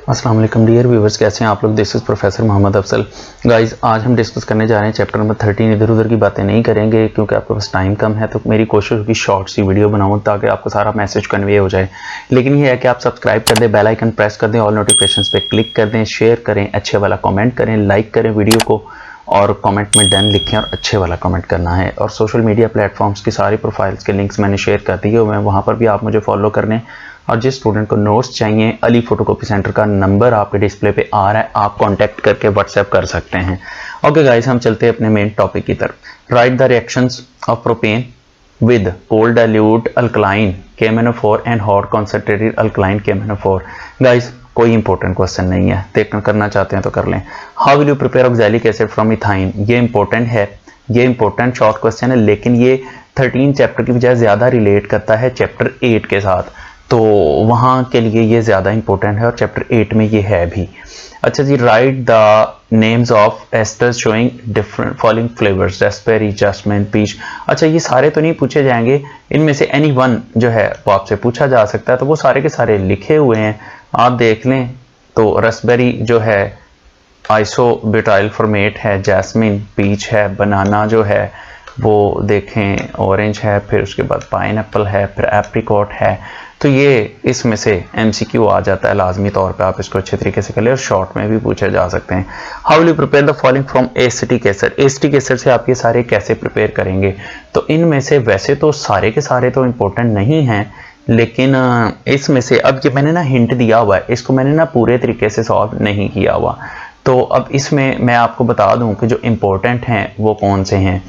अस्सलाम वालेकुम dear viewers, कैसे हैं आप लोग। This is professor Mohammad Afsal. Guys, आज हम डिस्कस करने जा रहे हैं चैप्टर नंबर 13। इधर उधर की बातें नहीं करेंगे क्योंकि आपके पास टाइम कम है, तो मेरी कोशिश होगी शॉर्ट सी वीडियो बनाऊं ताकि आपको सारा मैसेज कन्वे हो जाए। लेकिन ये है कि आप सब्सक्राइब कर दें, बेल आइकन प्रेस कर दें, ऑल नोटिफिकेशंस पे क्लिक कर दें, शेयर करें, अच्छे वाला कमेंट करें, लाइक करें वीडियो को और कमेंट में डन लिखें और अच्छे वाला कमेंट करना है। और सोशल मीडिया प्लेटफॉर्म्स की सारी प्रोफाइल्स के लिंक्स मैंने शेयर कर दिए हुए हैं, वहाँ पर भी आप मुझे फॉलो कर लें। और जिस स्टूडेंट को नोट्स चाहिए, अली फोटोकॉपी सेंटर का नंबर आपके डिस्प्ले पे आ रहा है, आप कांटेक्ट करके व्हाट्सएप कर सकते हैं। ओके गाइस, हम चलते हैं अपने मेन टॉपिक की तरफ। Right the reactions of propane with cold dilute alkaline KMnO4 and hot concentrated alkaline KMnO4। Guys, कोई इंपॉर्टेंट क्वेश्चन नहीं है, देखना करना चाहते हैं तो कर लें। How will you prepare oxalic acid from ethyne. ये इंपॉर्टेंट है, ये इंपॉर्टेंट शॉर्ट क्वेश्चन है, लेकिन ये 13 चैप्टर की बजाय ज्यादा रिलेट करता है चैप्टर 8 के साथ, तो वहाँ के लिए ये ज़्यादा इंपॉर्टेंट है और चैप्टर 8 में ये है भी। अच्छा जी, write the names of esters showing different following flavours, raspberry, jasmine, peach. अच्छा, ये सारे तो नहीं पूछे जाएंगे, इनमें से एनी वन जो है वो आपसे पूछा जा सकता है, तो वो सारे के सारे लिखे हुए हैं, आप देख लें। तो रास्पबेरी जो है आइसोब्यूटाइल फॉर्मेट है, जैस्मिन पीच है, बनाना जो है वो देखें ऑरेंज है, फिर उसके बाद पाइनएप्पल है, फिर एप्रिकॉट है। तो ये इसमें से MCQ आ जाता है लाजमी तौर पे, आप इसको अच्छे तरीके से कर ले और शॉर्ट में भी पूछे जा सकते हैं। How will you prepare the following from acetic acid. Acetic acid से आप ये सारे कैसे प्रिपेयर करेंगे, तो इनमें से वैसे तो सारे के सारे तो इम्पोर्टेंट नहीं हैं, लेकिन इसमें से अब ये मैंने ना हिंट दिया हुआ है, इसको मैंने ना पूरे तरीके से सॉल्व नहीं किया हुआ, तो अब इसमें मैं आपको बता दूं कि जो इम्पोर्टेंट हैं वो कौन से हैं।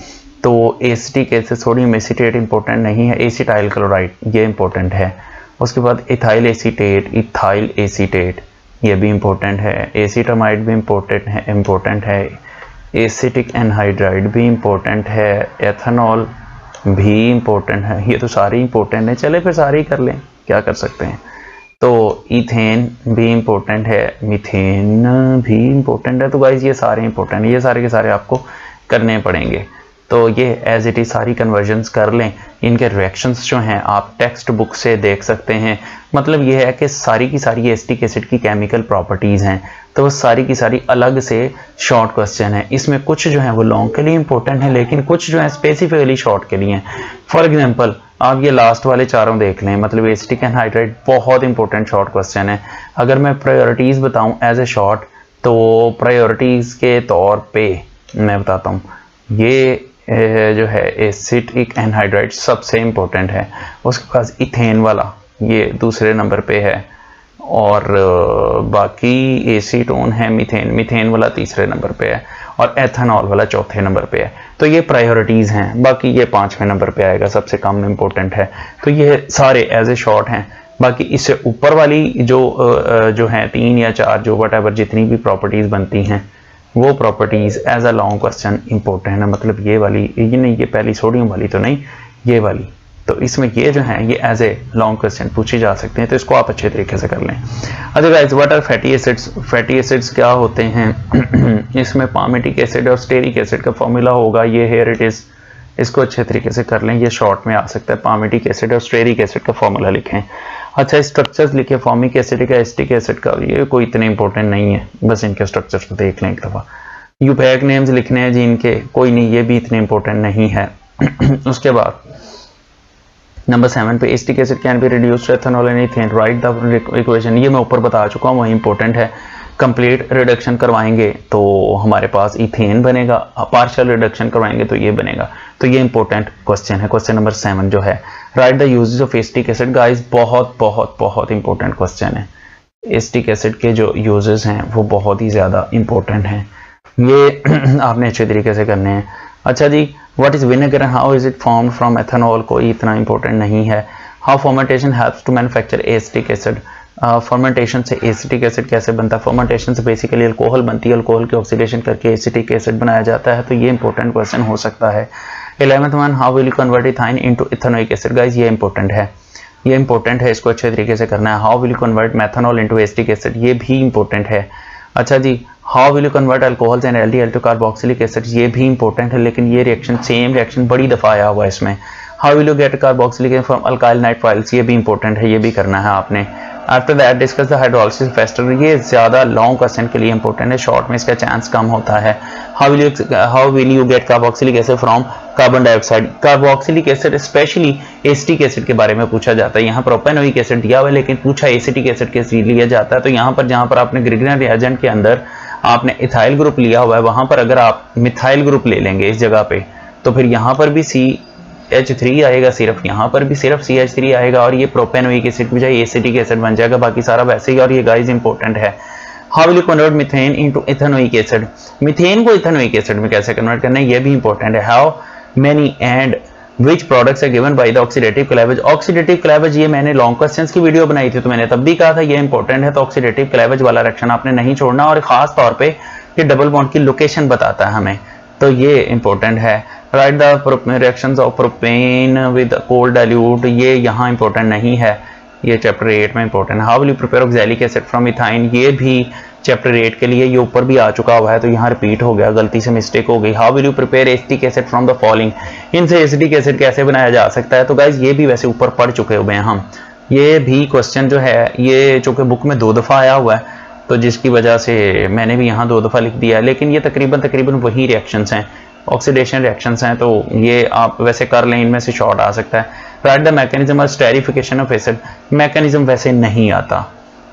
तो acetic acid, sodium acetate important नहीं है, एसिटाइल क्लोराइड ये इंपॉर्टेंट है। उसके बाद इथाइल एसीटेट ये भी इंपॉर्टेंट है, एसीटामाइड भी इंपॉर्टेंट है, एसिटिक एनहाइड्राइड भी इंपॉर्टेंट है, एथेनॉल भी इंपॉर्टेंट है। ये तो सारे इंपॉर्टेंट हैं, चले फिर सारे ही कर लें, क्या कर सकते हैं। तो इथेन भी इंपॉर्टेंट है, मीथेन भी इंपॉर्टेंट है। तो गाइस, ये सारे इंपॉर्टेंट है, ये सारे के सारे आपको करने पड़ेंगे। तो ये एज इट इज सारी कन्वर्जन्स कर लें। इनके रिएक्शंस जो हैं आप टेक्स्ट बुक से देख सकते हैं। मतलब ये है कि सारी की सारी एसिटिक एसिड की केमिकल प्रॉपर्टीज़ हैं, तो वो सारी की सारी अलग से शॉर्ट क्वेश्चन है। इसमें कुछ जो है वो लॉन्ग के लिए इंपॉर्टेंट है, लेकिन कुछ जो है स्पेसिफिकली शॉर्ट के लिए हैं। फॉर एग्जाम्पल, आप ये लास्ट वाले चारों देख लें, मतलब एसिटिक एनहाइड्राइड बहुत इंपॉर्टेंट शॉर्ट क्वेश्चन है। अगर मैं प्रायोरिटीज़ बताऊँ एज ए शॉर्ट, तो प्रायोरिटीज़ के तौर पर मैं बताता हूँ, ये जो है एसिटिक एनहाइड्राइड सबसे इम्पोर्टेंट है। उसके पास इथेन वाला ये दूसरे नंबर पे है, और बाकी एसीटोन है, मीथेन वाला तीसरे नंबर पे है, और एथेनॉल वाला चौथे नंबर पे है। तो ये प्रायोरिटीज़ हैं, बाकी ये 5वें नंबर पे आएगा, सबसे कम इम्पोर्टेंट है। तो ये सारे एज ए शॉर्ट हैं। बाकी इससे ऊपर वाली जो हैं 3 या 4 जो वट जितनी भी प्रॉपर्टीज़ बनती हैं, वो properties as a long question important है। मतलब ये वाली, ये नहीं, ये पहली सोडियम वाली तो नहीं, ये वाली, तो इसमें ये जो है ये एज ए लॉन्ग क्वेश्चन पूछे जा सकते हैं, तो इसको आप अच्छे तरीके से कर लें। अच्छा guys, what are fatty acids. Fatty acids क्या होते हैं इसमें पामेटिक एसिड और स्टेरिक एसिड का फॉर्मूला होगा, ये हेयर इट इज, इसको अच्छे तरीके से कर लें, ये शॉर्ट में आ सकता है। पामेटिक एसिड और स्टेरिक एसिड का फॉर्मूला लिखें। अच्छा, स्ट्रक्चर्स लिखे, फॉर्मिक एसिड का, एसिटिक एसिड का, ये कोई इतने इंपॉर्टेंट नहीं है, बस इनके स्ट्रक्चर्स को देख लें एक दफ़ा। यूपैक नेम्स लिखने हैं जी इनके, कोई नहीं, ये भी इतने इंपॉर्टेंट नहीं है। उसके बाद नंबर 7 पे acetic acid can be reduced to ethanol and ethane, write the equation. ये मैं ऊपर बता चुका हूँ, वही इंपॉर्टेंट है। कंप्लीट रिडक्शन करवाएंगे तो हमारे पास इथेन बनेगा, पार्शियल रिडक्शन करवाएंगे तो ये बनेगा। तो ये इंपॉर्टेंट क्वेश्चन है, क्वेश्चन नंबर 7 जो है। Right the uses of acetic acid. Guys, बहुत बहुत बहुत इंपॉर्टेंट क्वेश्चन है। एसिटिक एसिड के जो यूजेस हैं वो बहुत ही ज़्यादा इंपॉर्टेंट हैं, ये आपने अच्छे तरीके से करने हैं। अच्छा जी, what is vinegar and how is it formed from ethanol, कोई इतना इंपॉर्टेंट नहीं है। How fermentation helps to manufacture acetic acid. Fermentation से एसिटिक एसिड कैसे बनता है। फर्मेंटेशन से बेसिकली अल्कोहल बनती है, अल्कोहल की ऑक्सीडेशन करके एसिटिक एसिड बनाया जाता है, तो ये इंपॉर्टेंट क्वेश्चन हो सकता है। 11th one, how will you convert ethyne into ethanoic acid. Guys, ये इंपॉर्टेंट है, ये इंपॉर्टेंट है, इसको अच्छे तरीके से करना है। How will you convert methanol into acetic acid, ये भी इंपॉर्टेंट है। अच्छा जी, how will you convert alcohols and aldehyde to carboxylic acid, ये भी इंपॉर्टेंट है, लेकिन ये रिएक्शन, सेम रिएक्शन बड़ी दफा आया हुआ है इसमें। How will you get carboxylic acid from alkyl nitriles, ये भी इंपॉर्टेंट है, ये भी करना है आपने। After that discuss the hydrolysis of ester. ये ज़्यादा लॉन्ग क्वेश्चन के लिए इंपॉर्टेंट है, शॉर्ट में इसका चांस कम होता है। How will you get carboxylic acid from carbon dioxide. Carboxylic acid specially acetic acid के बारे में पूछा जाता है। यहाँ प्रोपेनोइक एसिड दिया हुआ है लेकिन पूछा एसिटिक एसिड कैसे लिया जाता है। तो यहाँ पर जहाँ पर आपने ग्रिग्ना रिएजेंट के अंदर आपने इथाइल ग्रुप लिया हुआ है, वहां पर अगर आप मिथाइल ग्रुप ले लेंगे इस जगह पे, तो फिर यहाँ पर भी CH3 आएगा, सिर्फ यहाँ पर भी सिर्फ CH3 आएगा और ये प्रोपेनोइक एसिड की बजाय एसिटिक एसिड बन जाएगा, बाकी सारा वैसे ही। और ये गाइस इंपॉर्टेंट है। How will you convert methane into ethanoic acid. Methane को इथेनोइक एसिड में कैसे कन्वर्ट करना है ये भी इंपॉर्टेंट है। How many and which products are given by the oxidative cleavage. Oxidative cleavage ये मैंने लॉन्ग क्वेश्चंस की वीडियो बनाई थी तो मैंने तब भी कहा था ये इंपॉर्टेंट है, तो ऑक्सीडेटिव क्लेवेज वाला रिएक्शन आपने नहीं छोड़ना। और खास तौर पे ये डबल बॉन्ड की लोकेशन बताता है हमें, तो ये इंपॉर्टेंट है। Right the reactions of propane with cold dilute, ये यहाँ इंपॉर्टेंट नहीं है, ये चैप्टर 8 में इंपॉर्टेंट है। How will you prepare oxalic acid from ethyne, ये भी चैप्टर 8 के लिए, ये ऊपर भी आ चुका हुआ है तो यहाँ रिपीट हो गया, गलती से मिस्टेक हो गई। How will you prepare acetic acid from the following, इनसे एसिटिक एसिड कैसे बनाया जा सकता है। तो गाइज ये भी वैसे ऊपर पढ़ चुके हुए हैं हम, ये भी क्वेश्चन जो है ये चूंकि बुक में 2 दफ़ा आया हुआ है तो जिसकी वजह से मैंने भी यहाँ 2 दफ़ा लिख दिया है, लेकिन ये तकरीबन वही रिएक्शंस हैं, ऑक्सीडेशन रिएक्शंस हैं, तो ये आप वैसे कर लें, इनमें से शॉर्ट आ सकता है। Right the mechanism of esterification of acid, mechanism वैसे नहीं आता,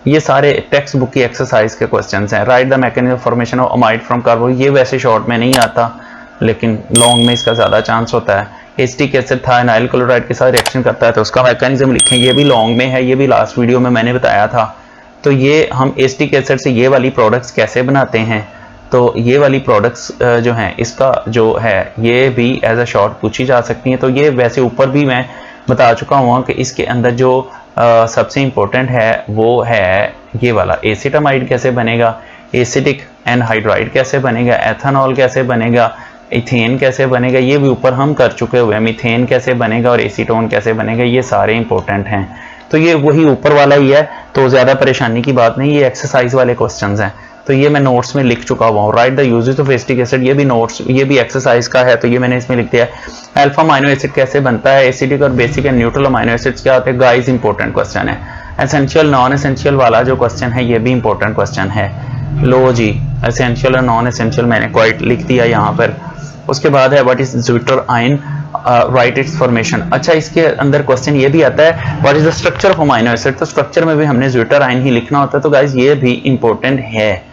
ये सारे टेक्स्ट बुक की एक्सरसाइज के क्वेश्चंस हैं। Right the mechanism formation of amide from carbon, ये वैसे शॉर्ट में नहीं आता लेकिन लॉन्ग में इसका ज़्यादा चांस होता है। एसिटिक एसिड थायनाइल क्लोराइड के साथ रिएक्शन करता है तो उसका मैकेनिज्म लिखें, ये भी लॉन्ग में है, ये भी लास्ट वीडियो में मैंने बताया था। तो ये हम एसिटिक एसिड से ये वाली प्रोडक्ट्स कैसे बनाते हैं, तो ये वाली प्रोडक्ट्स जो हैं इसका जो है ये भी एज अ शॉर्ट पूछी जा सकती हैं। तो ये वैसे ऊपर भी मैं बता चुका हूँ कि इसके अंदर जो सबसे इम्पोर्टेंट है वो है ये वाला एसिटामाइड कैसे बनेगा, एसिटिक एनहाइड्राइड कैसे बनेगा, एथेनॉल कैसे बनेगा, इथेन कैसे बनेगा, ये भी ऊपर हम कर चुके हुए हैं। मीथेन कैसे बनेगा और एसीटोन कैसे बनेगा, ये सारे इंपॉर्टेंट हैं। तो ये वही ऊपर वाला ही है, तो ज़्यादा परेशानी की बात नहीं, ये एक्सरसाइज वाले क्वेश्चंस हैं, तो ये मैं नोट्स में लिख चुका हुआ हूँ। Right the uses of acetic acid, ये भी नोट्स, ये भी एक्सरसाइज का है तो ये मैंने इसमें लिख दिया है। अल्फा अमाइनो एसिड कैसे बनता है, एसिडिक और basic and neutral amino acids क्या होते हैं, गाइस इंपॉर्टेंट क्वेश्चन है। एसेंशियल नॉन एसेंशियल वाला जो क्वेश्चन है ये भी इंपॉर्टेंट क्वेश्चन है। लो जी, एसेंशियल और नॉन एसेंशियल मैंने क्वाइट लिख दिया यहाँ पर। उसके बाद है what is zwitter ion, right it's formation. अच्छा, इसके अंदर क्वेश्चन ये भी आता है what is the structure of amino acid, तो स्ट्रक्चर में भी हमने ज्विटर आयन ही लिखना होता है, तो गाइस ये भी इंपॉर्टेंट है।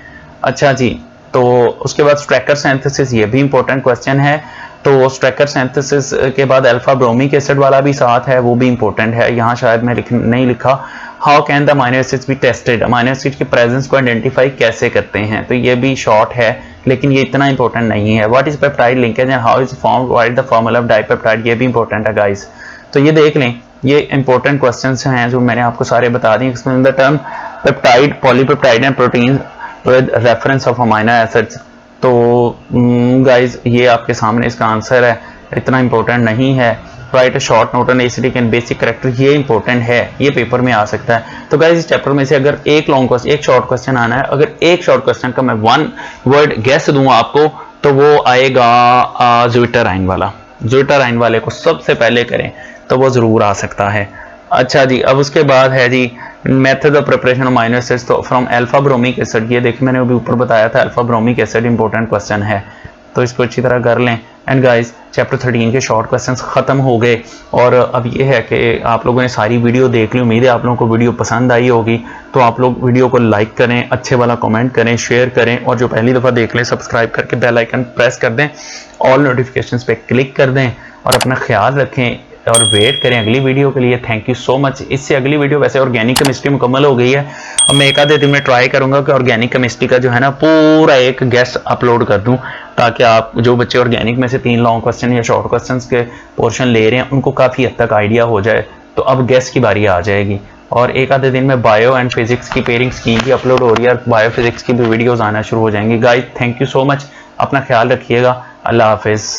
अच्छा जी, तो उसके बाद स्ट्रैकर सिंथेसिस, ये भी इंपॉर्टेंट क्वेश्चन है। तो स्ट्रैकर सिंथेसिस के बाद अल्फा ब्रोमिक एसिड वाला भी साथ है, वो भी इंपॉर्टेंट है, यहाँ शायद मैं नहीं लिखा। How can the amino acids be tested, amino acid की प्रेजेंस को आइडेंटिफाई कैसे करते हैं, तो ये भी शॉर्ट है लेकिन ये इतना इंपॉर्टेंट नहीं है। What is peptide linkage and how is formed, what is the formula of dipeptide, ये भी इंपॉर्टेंट है गाइस। तो ये देख लें, ये इंपॉर्टेंट क्वेश्चंस हैं जो मैंने आपको सारे बता दिए। Explain the term peptide, polypeptide and protein with reference of amino acids. तो गाइस ये आपके सामने इसका आंसर है, इतना इंपॉर्टेंट नहीं है। Right short note on acidic and basic character, ये इंपॉर्टेंट है, ये पेपर में आ सकता है। तो गाइस इस चैप्टर में से अगर एक लॉन्ग क्वेश्चन, एक शॉर्ट क्वेश्चन आना है, अगर एक शॉर्ट क्वेश्चन का मैं 1 वर्ड गेस दूं आपको तो वो आएगा ज्विटर आयन वाला। ज्विटर आयन वाले को सबसे पहले करें तो वो जरूर आ सकता है। अच्छा जी, अब उसके बाद है जी method of preparation of amino acids, तो फ्रॉम अल्फा ब्रोमिक एसिड, ये देखिए मैंने अभी ऊपर बताया था alpha bromic acid important question है, तो इसको अच्छी तरह कर लें। एंड गाइस चैप्टर 13 के शॉर्ट क्वेश्चंस खत्म हो गए और अब ये है कि आप लोगों ने सारी वीडियो देख ली, उम्मीद है आप लोगों को वीडियो पसंद आई होगी। तो आप लोग वीडियो को लाइक करें, अच्छे वाला कमेंट करें, शेयर करें और जो पहली दफ़ा देख लें सब्सक्राइब करके बेल आइकन प्रेस कर दें, ऑल नोटिफिकेशंस पे क्लिक कर दें और अपना ख्याल रखें और वेट करें अगली वीडियो के लिए। Thank you so much. इससे अगली वीडियो वैसे ऑर्गेनिक केमिस्ट्री मुकम्मल हो गई है, अब मैं एक आधे दिन में ट्राई करूंगा कि ऑर्गेनिक केमिस्ट्री का जो है ना पूरा एक गेस्ट अपलोड कर दूं, ताकि आप जो बच्चे ऑर्गेनिक में से 3 लॉन्ग क्वेश्चन या शॉर्ट क्वेश्चन के पोर्शन ले रहे हैं उनको काफ़ी हद तक आइडिया हो जाए। तो अब गेस्ट की बारी आ जाएगी और एक आधे दिन में बायो एंड फिजिक्स की पेयरिंग स्कीम भी अपलोड हो रही है और बायो फिजिक्स की भी वीडियोज़ आना शुरू हो जाएंगी। Guys thank you so much, अपना ख्याल रखिएगा, अल्लाह हाफिज़।